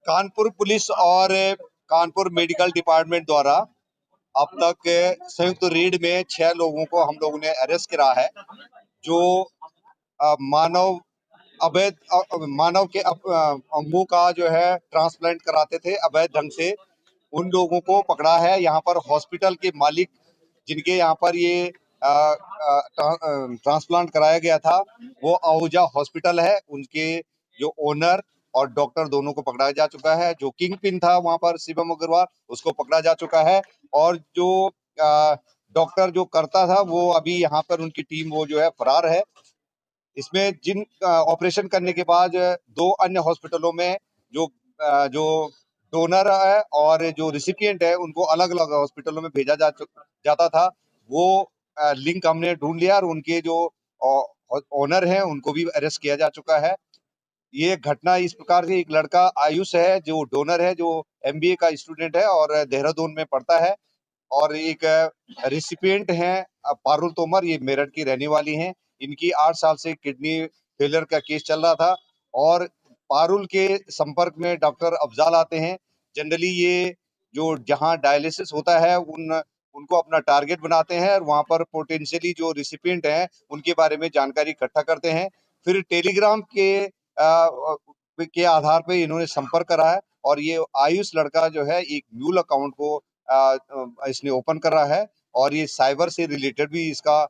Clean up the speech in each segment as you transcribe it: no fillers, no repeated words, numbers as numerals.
Kanpur police और Kanpur medical department द्वारा अब तक संयुक्त रेड में 6 लोगों को हम लोगों ने अरेस्ट करा है, जो मानव अवैध मानव के अंगों का जो है ट्रांसप्लांट कराते थे अवैध ढंग से। उन लोगों को पकड़ा है। यहाँ पर हॉस्पिटल के मालिक जिनके यहाँ पर ये ट्रांसप्लांट कराया गया था वो आहूजा हॉस्पिटल है। उनके जो ओनर और डॉक्टर दोनों को पकड़ा जा चुका है। जो किंग पिन था वहां पर शिवम अग्रवाल, उसको पकड़ा जा चुका है। और जो डॉक्टर जो करता था वो अभी यहाँ पर उनकी टीम वो जो है फरार है। इसमें जिन ऑपरेशन करने के बाद 2 अन्य हॉस्पिटलों में जो जो डोनर है और जो रिसिपिएंट है उनको अलग अलग हॉस्पिटलों में भेजा जाता था, वो लिंक हमने ढूंढ लिया और उनके जो ओनर हैं उनको भी अरेस्ट किया जा चुका है। ये घटना इस प्रकार से, एक लड़का आयुष है जो डोनर है, जो एमबीए का स्टूडेंट है और देहरादून में पढ़ता है, और एक रिसिपिएंट हैं पारुल तोमर, ये मेरठ की रहने वाली हैं। इनकी 8 साल से किडनी फेलियर का केस चल रहा था और पारुल के संपर्क में डॉक्टर अफजाल आते हैं। जनरली ये जो जहां डायलिसिस होता है उनको अपना टारगेट बनाते हैं और वहां पर पोटेंशियली जो रिसिपिएंट हैं उनके बारे में जानकारी इकट्ठा करते हैं। फिर टेलीग्राम के आधार पे इन्होंने संपर्क करा है और ये आयुष लड़का जो है एक म्यूल अकाउंट को इसने ओपन करा है और ये साइबर से रिलेटेड भी इसका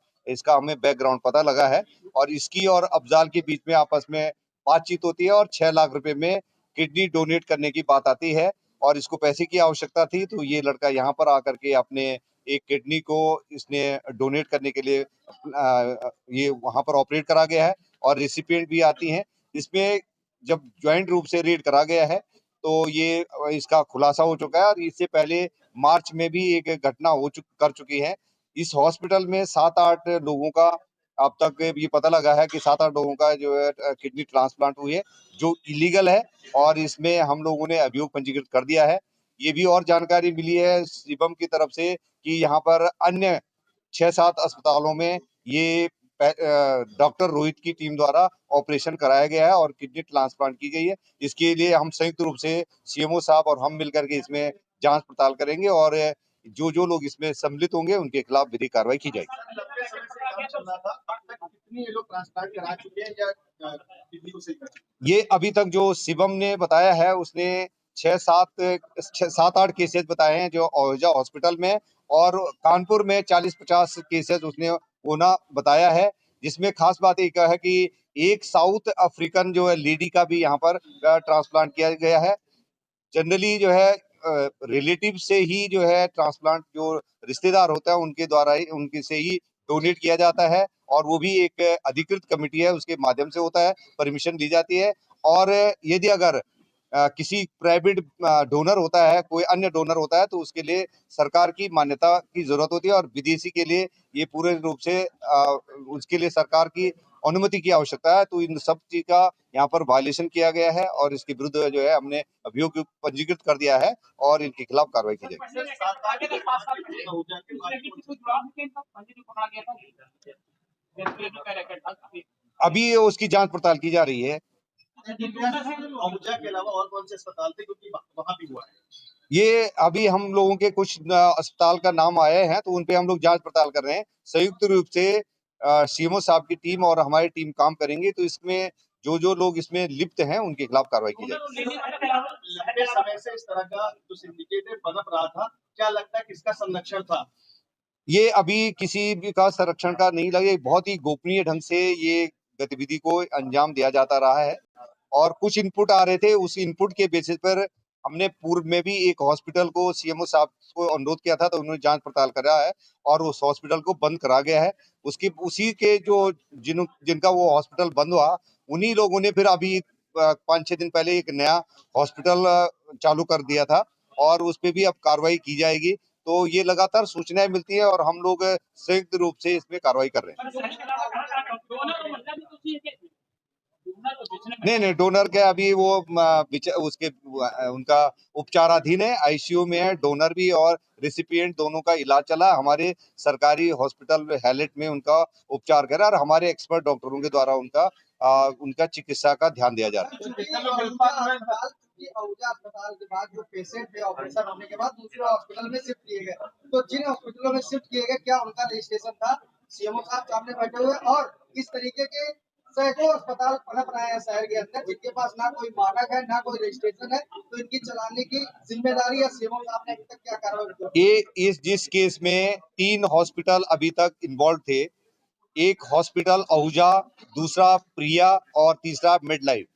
हमें बैकग्राउंड पता लगा है। और इसकी और अफजाल के बीच में आपस में बातचीत होती है और 6 लाख रुपए में किडनी डोनेट करने की बात आती है और इसको पैसे की आवश्यकता थी, तो ये लड़का यहाँ पर आकर के अपने एक किडनी को इसने डोनेट करने के लिए ये वहां पर ऑपरेट करा गया है और रिसिपिएंट भी आती हैं। इसमें जब ज्वाइंट रूप से रेड करा गया है तो ये इसका खुलासा हो चुका है और इससे पहले मार्च में भी एक घटना कर चुकी है। इस हॉस्पिटल में 7-8 लोगों का अब तक ये पता लगा है कि 7-8 लोगों का जो है किडनी ट्रांसप्लांट हुई है, जो इलीगल है और इसमें हम लोगों ने अभियोग पंजीकृत कर दिया है। ये भी और जानकारी मिली है शिवम की तरफ से कि यहाँ पर अन्य 6-7 अस्पतालों में ये डॉक्टर रोहित की टीम द्वारा ऑपरेशन कराया गया है और किडनी ट्रांसप्लांट की गई है। इसके लिए हम संयुक्त रूप से सीएमओ साहब और हम मिलकर के इसमें जांच पड़ताल करेंगे और जो लोग इसमें सम्मिलित होंगे उनके खिलाफ विधिक कार्रवाई की जाएगी। ये अभी तक जो शिवम ने बताया है उसने 7-8 केसेस बताए हैं जो ओहिजा हॉस्पिटल में, और कानपुर में 40-50 केसेस उसने होना बताया है, जिसमें खास बात एक है कि एक साउथ अफ्रीकन जो है लेडी का भी यहाँ पर ट्रांसप्लांट किया गया है। जनरली जो है रिलेटिव से ही जो है ट्रांसप्लांट जो रिश्तेदार होता है उनके द्वारा ही उनके से ही डोनेट किया जाता है और वो भी एक अधिकृत कमेटी है उसके माध्यम से होता है, परमिशन दी जाती है। और यदि अगर किसी प्राइवेट डोनर होता है, कोई अन्य डोनर होता है, तो उसके लिए सरकार की मान्यता की जरूरत होती है और विदेशी के लिए ये पूरे रूप से उसके लिए सरकार की अनुमति की आवश्यकता है। तो इन सब चीज का यहाँ पर वायलेशन किया गया है और इसके विरुद्ध जो है हमने अभियोग पंजीकृत कर दिया है और इनके खिलाफ कार्रवाई की जाएगी। अभी उसकी जांच पड़ताल की जा रही है। के अलावा और कौन से अस्पताल थे, क्योंकि वहां भी हुआ है? ये अभी हम लोगों के कुछ अस्पताल का नाम आए हैं तो उन पे हम लोग जांच पड़ताल कर रहे हैं। संयुक्त रूप से सीएमओ साहब की टीम और हमारी टीम काम करेंगे, तो इसमें जो लोग इसमें लिप्त हैं उनके खिलाफ कार्रवाई की जाएगी। लंबे समय से इस तरह का जो सिंडिकेट पनप रहा था, क्या लगता है किसका संरक्षण था? ये अभी किसी भी का संरक्षण का नहीं लगे, बहुत ही गोपनीय ढंग से ये गतिविधि को अंजाम दिया जाता रहा है और कुछ इनपुट आ रहे थे, उस इनपुट के बेसिस पर हमने पूर्व में भी एक हॉस्पिटल को सीएमओ साहब को अनुरोध किया था, तो उन्होंने जांच पड़ताल करा है और उस हॉस्पिटल को बंद करा गया है। उसी के जो जिनका वो हॉस्पिटल बंद हुआ, उन्हीं लोगों ने फिर अभी 5-6 दिन पहले एक नया हॉस्पिटल चालू कर दिया था और उस पे भी अब कार्रवाई की जाएगी। तो ये लगातार सूचनाएं मिलती है और हम लोग संयुक्त रूप से इसमें कार्रवाई कर रहे हैं। नहीं, डोनर के अभी वो उसके उनका उपचाराधीन है, आईसीयू में है। डोनर भी और रिसिपिएंट दोनों का इलाज चला। हमारे सरकारी हॉस्पिटल हैलेट में उनका उपचार करा और हमारे एक्सपर्ट डॉक्टरों के द्वारा उनका चिकित्सा का ध्यान दिया जा रहा है। कि आहूजा अस्पताल के बाद जो पेशेंट थे ऑपरेशन होने के बाद दूसरे हॉस्पिटल में शिफ्ट किए गए, तो जिन हॉस्पिटलों में शिफ्ट किए गए क्या उनका रजिस्ट्रेशन था? सीएमओ साहब सामने बैठे हुए, और इस तरीके के सैकड़ों अस्पताल पनप रहे हैं शहर के अंदर जिनके पास ना कोई मानक है ना कोई रजिस्ट्रेशन है, तो इनकी चलाने की जिम्मेदारी या सीएमओ साहब ने अभी तक क्या कार्रवाई की? ये जिस केस में 3 हॉस्पिटल अभी तक इन्वॉल्व थे, एक हॉस्पिटल आहूजा, दूसरा प्रिया और तीसरा मिडलाइफ।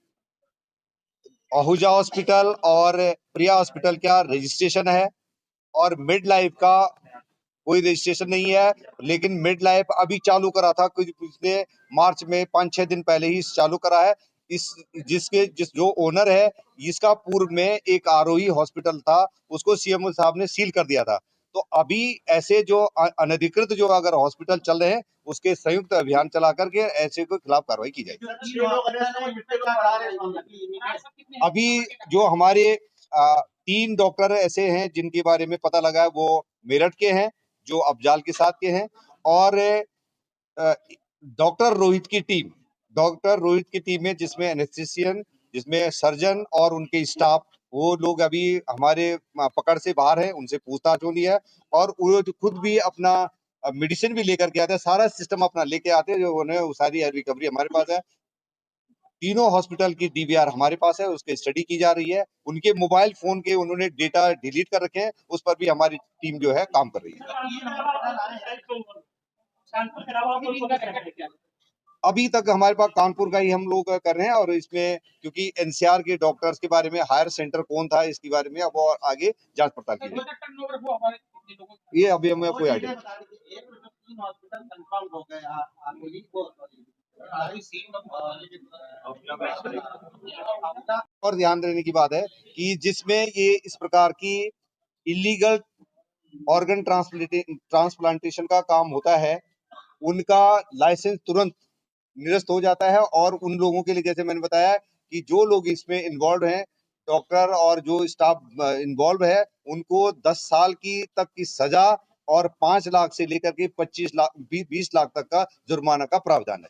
आहूजा हॉस्पिटल और प्रिया हॉस्पिटल का रजिस्ट्रेशन है और मिडलाइफ का कोई रजिस्ट्रेशन नहीं है, लेकिन मिड लाइफ अभी चालू करा था कुछ पिछले मार्च में 5-6 दिन पहले ही चालू करा है। जिस जो ओनर है, इसका पूर्व में एक आरोही हॉस्पिटल था, उसको सीएमओ साहब ने सील कर दिया था। तो अभी ऐसे जो अनधिकृत जो अगर हॉस्पिटल चल रहे हैं, उसके संयुक्त अभियान चला करके ऐसे के खिलाफ कार्रवाई की जाएगी। अभी जो हमारे 3 डॉक्टर ऐसे हैं जिनके बारे में पता लगा है, वो मेरठ के हैं, जो अफजाल के साथ के हैं, और डॉक्टर रोहित की टीम में जिसमें एनेस्थीसियन, जिसमें सर्जन और उनके स्टाफ, वो लोग अभी हमारे पकड़ से बाहर हैं, उनसे पूछताछ हो रही है और वो खुद भी अपना मेडिसिन भी लेकर के आते हैं, सारा सिस्टम अपना लेके आते हैं, जो उन्हें सारी रिकवरी हमारे पास है। तीनों हॉस्पिटल की डीवीआर हमारे पास है, उसकी स्टडी की जा रही है। उनके मोबाइल फोन के उन्होंने डेटा डिलीट कर रखे हैं, उस पर भी हमारी टीम जो है काम कर रही है। अभी तक हमारे पास कानपुर का ही हम लोग कर रहे हैं, और इसमें क्योंकि एनसीआर के डॉक्टर्स के बारे में हायर सेंटर कौन था इसके बारे में अब और आगे जांच पड़ताल की जाएगी। ये अभी हमें कोई आइडिया और ध्यान देने की बात है कि जिसमें ये इस प्रकार की इलीगल ऑर्गन ट्रांसप्लांटेशन का काम होता है, उनका लाइसेंस तुरंत निरस्त हो जाता है। और उन लोगों के लिए, जैसे मैंने बताया, कि जो लोग इसमें इन्वॉल्व हैं, डॉक्टर और जो स्टाफ इन्वॉल्व है, उनको 10 साल की तक की सजा और 5 लाख से लेकर के 25 लाख 20 लाख तक का जुर्माना का प्रावधान है।